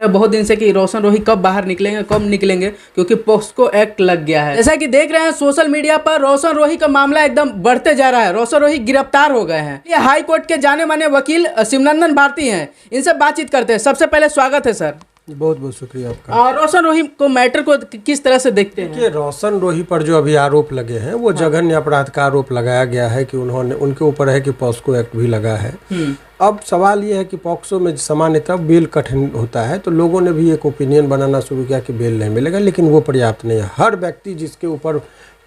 बहुत दिन से कि रोशन रोही कब बाहर निकलेंगे कब निकलेंगे, क्योंकि पॉक्सो एक्ट लग गया है। जैसा कि देख रहे हैं सोशल मीडिया पर रोशन रोही का मामला एकदम बढ़ते जा रहा है। रोशन रोही गिरफ्तार हो गए हैं। ये हाई कोर्ट के जाने माने वकील शिवनंदन भारती हैं, इनसे बातचीत करते हैं। सबसे पहले स्वागत है सर। बहुत बहुत शुक्रिया आपका। और रोशन रोही को मैटर को किस तरह से देखते हैं? देखिए, रोशन रोही पर जो अभी आरोप लगे हैं वो जघन्य अपराध का आरोप लगाया गया है कि उनके ऊपर है कि पॉक्सो एक्ट भी लगा है। अब सवाल ये है कि पॉक्सो में सामान्यतः बेल कठिन होता है, तो लोगों ने भी एक ओपिनियन बनाना शुरू किया कि बेल नहीं मिलेगा, लेकिन वो पर्याप्त नहीं है। हर व्यक्ति जिसके ऊपर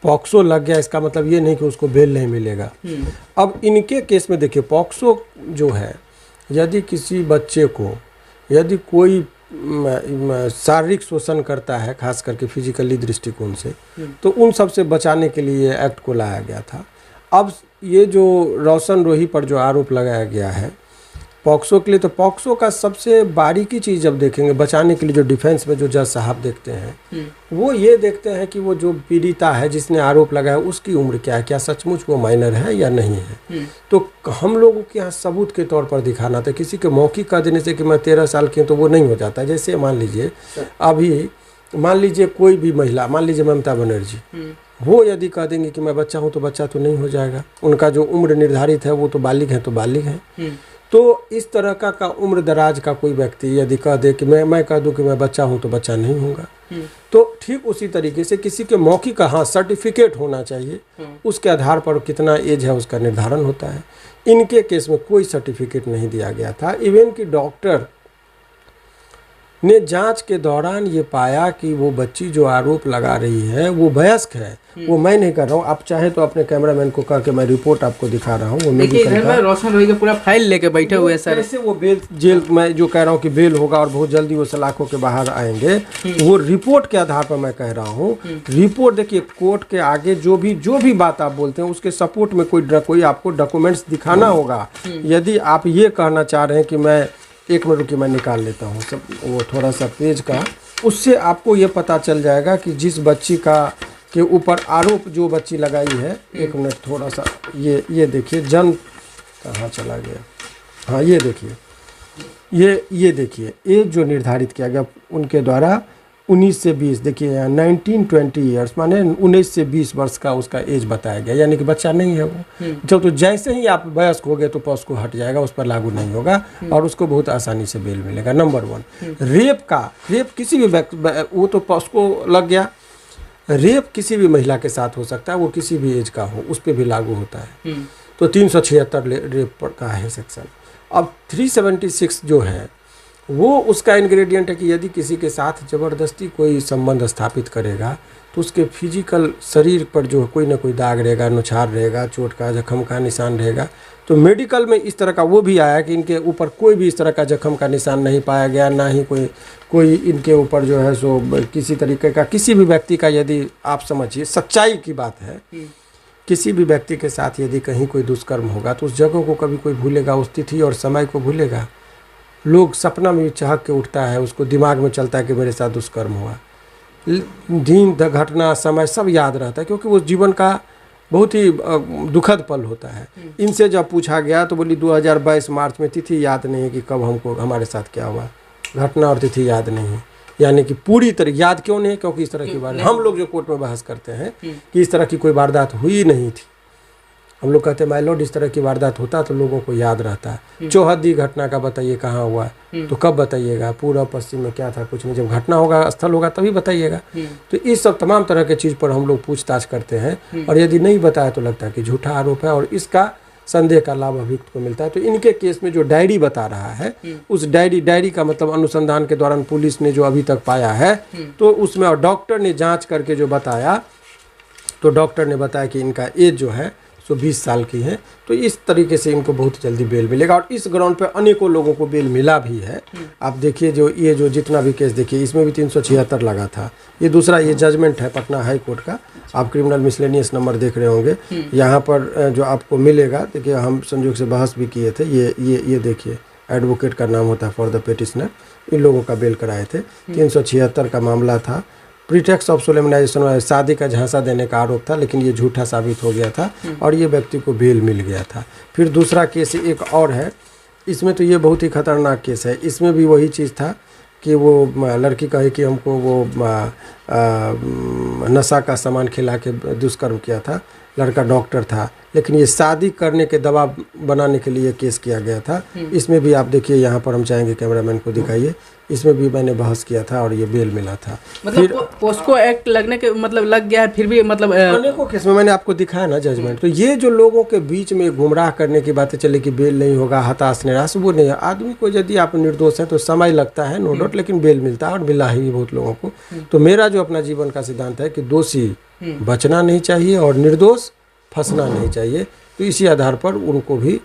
पॉक्सो लग गया इसका मतलब ये नहीं कि उसको बेल नहीं मिलेगा। अब इनके केस में देखिए, पॉक्सो जो है, यदि किसी बच्चे को यदि कोई शारीरिक शोषण करता है, खास करके फिजिकली दृष्टिकोण से, तो उन सब से बचाने के लिए एक्ट को लाया गया था। अब ये जो रोशन रोही पर जो आरोप लगाया गया है पॉक्सो के लिए, तो पॉक्सो का सबसे बारीकी चीज़ जब देखेंगे बचाने के लिए, जो डिफेंस में जो जज साहब देखते हैं वो ये देखते हैं कि वो जो पीड़िता है जिसने आरोप लगाया उसकी उम्र क्या है, क्या सचमुच वो माइनर है या नहीं है। तो हम लोगों के यहाँ सबूत के तौर पर दिखाना था। किसी के मौखिक कह देने से कि मैं 13 साल की हूँ तो वो नहीं हो जाता। जैसे मान लीजिए अभी मान लीजिए कोई भी महिला, मान लीजिए ममता बनर्जी, वो यदि कह देंगे कि मैं बच्चा हूँ तो बच्चा तो नहीं हो जाएगा। उनका जो उम्र निर्धारित है वो तो बालिग है तो बालिग है। तो इस तरह का उम्र दराज का कोई व्यक्ति यदि कह दे कि मैं कह दूं कि मैं बच्चा हूं तो बच्चा नहीं होगा। तो ठीक उसी तरीके से किसी के मौखिक हाँ सर्टिफिकेट होना चाहिए, उसके आधार पर कितना एज है उसका निर्धारण होता है। इनके केस में कोई सर्टिफिकेट नहीं दिया गया था। इवन कि डॉक्टर ने जांच के दौरान ये पाया कि वो बच्ची जो आरोप लगा रही है वो वयस्क है। वो मैं नहीं कर रहा हूँ, आप चाहे तो अपने कैमरामैन को कह के मैं रिपोर्ट आपको दिखा रहा हूँ। वो मेडिकल का रोशन रोही का पूरा फाइल लेके बैठे हुए हैं सर। कैसे वो बेल जेल, मैं जो कह रहा हूँ कि बेल होगा और बहुत जल्दी वो सलाखों के बाहर आएंगे, वो रिपोर्ट के आधार पर मैं कह रहा हूँ। रिपोर्ट देखिए, कोर्ट के आगे जो भी बात आप बोलते हैं उसके सपोर्ट में कोई आपको डॉक्यूमेंट्स दिखाना होगा। यदि आप ये कहना चाह रहे हैं कि मैं एक मिनट रुकिए मैं निकाल लेता हूँ सब वो थोड़ा सा पेज का, उससे आपको ये पता चल जाएगा कि जिस बच्ची का के ऊपर आरोप जो बच्ची लगाई है, एक मिनट थोड़ा सा ये देखिए, जन्म कहाँ चला गया, हाँ ये देखिए, ये देखिए एज जो निर्धारित किया गया उनके द्वारा 19 से 20, देखिए यहाँ 19-20 ईयर्स माने 19 से 20 वर्ष का उसका एज बताया गया, यानी कि बच्चा नहीं है वो। जब तो जैसे ही आप वयस्क हो गए तो पॉक्सो हट जाएगा, उस पर लागू नहीं होगा और उसको बहुत आसानी से बेल मिलेगा। नंबर 1, रेप किसी भी वो तो पॉक्सो लग गया। रेप किसी भी महिला के साथ हो सकता है, वो किसी भी एज का हो, उस पर भी लागू होता है। तो 376 रेप का है सेक्शन। अब 376 जो है वो उसका इंग्रेडिएंट है कि यदि किसी के साथ ज़बरदस्ती कोई संबंध स्थापित करेगा तो उसके फिजिकल शरीर पर जो कोई ना कोई दाग रहेगा, नुछार रहेगा, चोट का जख्म का निशान रहेगा। तो मेडिकल में इस तरह का वो भी आया कि इनके ऊपर कोई भी इस तरह का जख्म का निशान नहीं पाया गया, ना ही कोई इनके ऊपर जो है सो किसी तरीके का किसी भी व्यक्ति का, यदि आप समझिए सच्चाई की बात है, किसी भी व्यक्ति के साथ यदि कहीं कोई दुष्कर्म होगा तो उस जगह को कभी कोई भूलेगा, उस तिथि और समय को भूलेगा। लोग सपना में चहक के उठता है, उसको दिमाग में चलता है कि मेरे साथ दुष्कर्म हुआ, दिन घटना समय सब याद रहता है, क्योंकि वो जीवन का बहुत ही दुखद पल होता है। इनसे जब पूछा गया तो बोली 2022 मार्च में, तिथि याद नहीं है कि कब हमारे साथ क्या हुआ, घटना और तिथि याद नहीं है। यानी कि पूरी तरह याद क्यों नहीं है, क्योंकि इस तरह की बात हम लोग जो कोर्ट में बहस करते हैं कि इस तरह की कोई वारदात हुई नहीं थी, हम लोग कहते हैं माय लॉर्ड इस तरह की वारदात होता तो लोगों को याद रहता है। चौहद्दी घटना का बताइए कहाँ हुआ, तो कब बताइएगा, पूर्व पश्चिम में क्या था, कुछ नहीं, जब घटना होगा स्थल होगा तभी बताइएगा। तो इस सब तमाम तरह के चीज़ पर हम लोग पूछताछ करते हैं, और यदि नहीं बताया तो लगता है कि झूठा आरोप है और इसका संदेह का लाभ अभियुक्त को मिलता है। तो इनके केस में जो डायरी बता रहा है, उस डायरी का मतलब अनुसंधान के दौरान पुलिस ने जो अभी तक पाया है, तो उसमें और डॉक्टर ने जाँच करके जो बताया, तो डॉक्टर ने बताया कि इनका एज जो है तो 20 साल की है। तो इस तरीके से इनको बहुत जल्दी बेल मिलेगा, और इस ग्राउंड पे अनेकों लोगों को बेल मिला भी है। आप देखिए जो जितना भी केस देखिए, इसमें भी 376 लगा था। ये दूसरा ये जजमेंट है पटना हाई कोर्ट का, आप क्रिमिनल मिसलेनियस नंबर देख रहे होंगे, यहाँ पर जो आपको मिलेगा, देखिए हम संयोग से बहस भी किए थे, ये देखिए एडवोकेट का नाम होता है फॉर द पेटिशनर, इन लोगों का बेल कराए थे। 376 का मामला था। प्रीटेक्स ऑफ सोलेमनाइजेशन, शादी का झांसा देने का आरोप था, लेकिन ये झूठा साबित हो गया था और ये व्यक्ति को बेल मिल गया था। फिर दूसरा केस एक और है, इसमें तो ये बहुत ही खतरनाक केस है। इसमें भी वही चीज़ था कि वो लड़की कहे कि हमको वो नशा का सामान खिला के दुष्कर्म किया था, लड़का डॉक्टर था, लेकिन ये शादी करने के दबाव बनाने के लिए केस किया गया था। इसमें भी आप देखिए, यहाँ पर हम चाहेंगे कैमरामैन को दिखाइए, इसमें भी मैंने बहस किया था और ये बेल मिला था। मतलब पोस्को एक्ट लगने के मतलब लग गया है, फिर भी मतलब अनेकों केस में मैंने आपको दिखाया ना जजमेंट। तो ये जो लोगों के बीच में गुमराह करने की बातें चले कि बेल नहीं होगा, हताश निराश, वो नहीं है। आदमी को यदि आप निर्दोष है तो समय लगता है, नो डाउट, लेकिन बेल मिलता है और मिला ही बहुत लोगों को। तो मेरा जो अपना जीवन का सिद्धांत है कि दोषी बचना नहीं चाहिए और निर्दोष फंसना नहीं चाहिए। तो इसी आधार पर उनको भी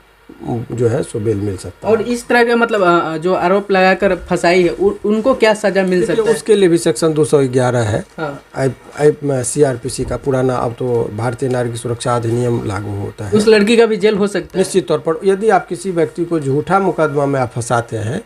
जो है सो बेल मिल सकता है। और इस तरह के मतलब जो आरोप लगाकर फंसाई है उनको क्या सजा मिल सकता है? उसके लिए भी सेक्शन 211 है। हाँ। CRPC का पुराना, अब तो भारतीय नागरिक सुरक्षा अधिनियम लागू होता है। उस लड़की का भी जेल हो सकता है निश्चित तौर पर। यदि आप किसी व्यक्ति को झूठा मुकदमा में आप फंसाते हैं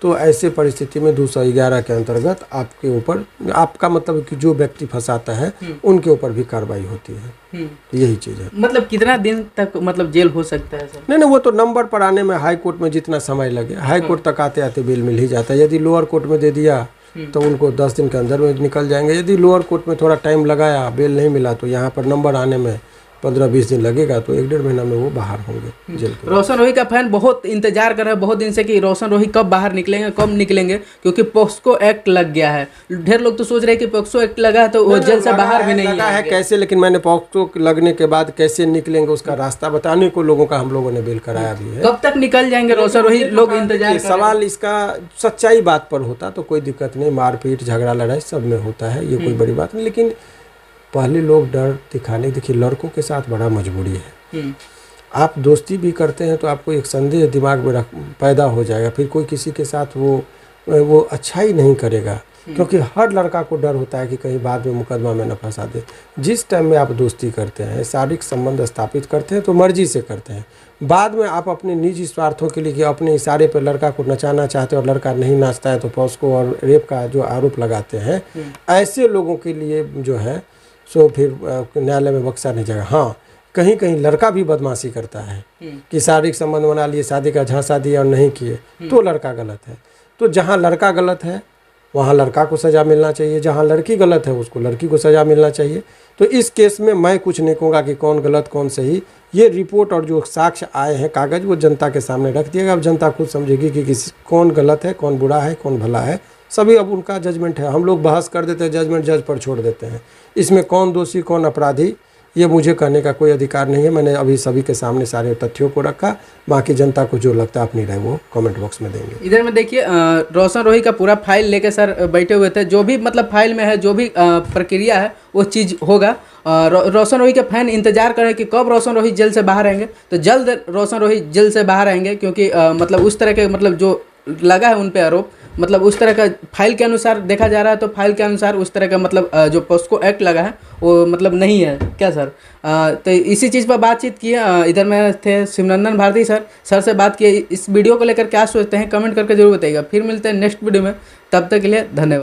तो ऐसे परिस्थिति में 211 के अंतर्गत आपके ऊपर, आपका मतलब कि जो व्यक्ति फंसाता है उनके ऊपर भी कार्रवाई होती है। यही चीज है। मतलब कितना दिन तक मतलब जेल हो सकता है सर? नहीं, वो तो नंबर पर आने में हाई कोर्ट में जितना समय लगे, हाई कोर्ट तक आते आते बेल मिल ही जाता है। यदि लोअर कोर्ट में दे दिया तो उनको 10 दिन के अंदर में निकल जाएंगे। यदि लोअर कोर्ट में थोड़ा टाइम लगाया, बेल नहीं मिला, तो यहाँ पर नंबर आने में 15-20 दिन लगेगा, तो 1-1.5 महीना में वो बाहर होंगे जेल के। रोशन रोही का फैन बहुत इंतजार कर रहा है बहुत दिन से कि रोशन रोही कब बाहर निकलेंगे, कब निकलेंगे, क्योंकि पोस्को एक्ट लग गया है। ढेर लोग तो सोच रहे हैं कि पोस्को एक्ट लगा है तो वो जेल से बाहर भी नहीं लगा है कैसे, लेकिन मैंने पोस्को लगने के बाद कैसे निकलेंगे उसका रास्ता बताने को लोगों का हम लोगों ने बेल कराया भी है। कब तक निकल जाएंगे रोशन रोही? लोग इंतजार। सवाल इसका सच्चाई बात पर होता तो कोई दिक्कत नहीं, मारपीट झगड़ा लड़ाई सब में होता है, ये कोई बड़ी बात नहीं। लेकिन पहले लोग डर दिखाने, देखिए लड़कों के साथ बड़ा मजबूरी है। आप दोस्ती भी करते हैं तो आपको एक संदेह दिमाग में पैदा हो जाएगा, फिर कोई किसी के साथ वो अच्छा ही नहीं करेगा, क्योंकि हर लड़का को डर होता है कि कहीं बाद में मुकदमा में न फंसा दे। जिस टाइम में आप दोस्ती करते हैं, शारीरिक संबंध स्थापित करते हैं तो मर्जी से करते हैं। बाद में आप अपने निजी स्वार्थों के लिए कि अपने इशारे पर लड़का को नचाना चाहते हैं और लड़का नहीं नाचता है तो पोस्को और रेप का जो आरोप लगाते हैं, ऐसे लोगों के लिए जो है सो फिर न्यायालय में बख्शा नहीं जाएगा। हाँ, कहीं कहीं लड़का भी बदमाशी करता है कि शारीरिक संबंध बना लिए, शादी का झांसा दिया और नहीं किए, तो लड़का गलत है। तो जहाँ लड़का गलत है वहाँ लड़का को सज़ा मिलना चाहिए, जहाँ लड़की गलत है उसको लड़की को सज़ा मिलना चाहिए। तो इस केस में मैं कुछ नहीं कहूँगा कि कौन गलत कौन सही। ये रिपोर्ट और जो साक्ष्य आए हैं, कागज़, वो जनता के सामने रख दिएगा। अब जनता खुद समझेगी कि कौन गलत है, कौन बुरा है, कौन भला है। सभी अब उनका जजमेंट है। हम लोग बहस कर देते हैं, जजमेंट जज पर छोड़ देते हैं। इसमें कौन दोषी कौन अपराधी ये मुझे कहने का कोई अधिकार नहीं है। मैंने अभी सभी के सामने सारे तथ्यों को रखा, बाकी जनता को जो लगता है अपनी राय वो कमेंट बॉक्स में देंगे। इधर में देखिए रोशन रोही का पूरा फाइल लेके सर बैठे हुए थे। जो भी मतलब फाइल में है, जो भी प्रक्रिया है वो चीज़ होगा। रोशन रोही के फैन इंतजार करें कि कब रोशन रोही जेल से बाहर आएंगे। तो जल्द रोशन रोही जेल से बाहर आएंगे, क्योंकि मतलब उस तरह के मतलब जो लगा है उन पे आरोप, मतलब उस तरह का फाइल के अनुसार देखा जा रहा है। तो फाइल के अनुसार उस तरह का मतलब जो पोस्को एक्ट लगा है वो मतलब नहीं है क्या सर? तो इसी चीज़ पर बातचीत किए। इधर में थे शिवनंदन भारती सर से बात किए। इस वीडियो को लेकर क्या सोचते हैं कमेंट करके जरूर बताइएगा। फिर मिलते हैं नेक्स्ट वीडियो में, तब तक के लिए धन्यवाद।